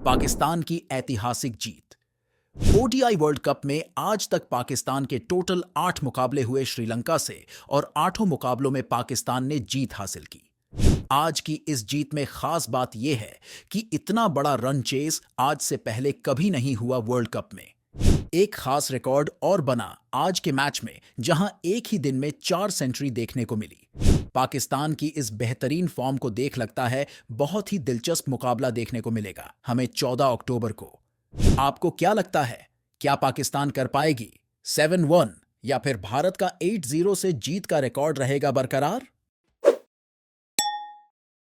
पाकिस्तान की ऐतिहासिक जीत। ODI world cup में आज तक पाकिस्तान के टोटल 8 मुकाबले हुए श्रीलंका से और 8 मुकाबलों में पाकिस्तान ने जीत हासिल की। आज की इस जीत में खास बात यह है कि इतना बड़ा रन चेस आज से पहले कभी नहीं हुआ वर्ल्ड कप में। एक खास रिकॉर्ड और बना आज के मैच में, जहां एक ही दिन में 4 सेंचुरी देखने को मिली। पाकिस्तान की इस बेहतरीन फॉर्म को देख लगता है बहुत ही दिलचस्प मुकाबला देखने को मिलेगा हमें 14 अक्टूबर को। आपको क्या लगता है, क्या पाकिस्तान कर पाएगी 7-1 या फिर भारत का 8-0 से जीत का रिकॉर्ड रहेगा बरकरार?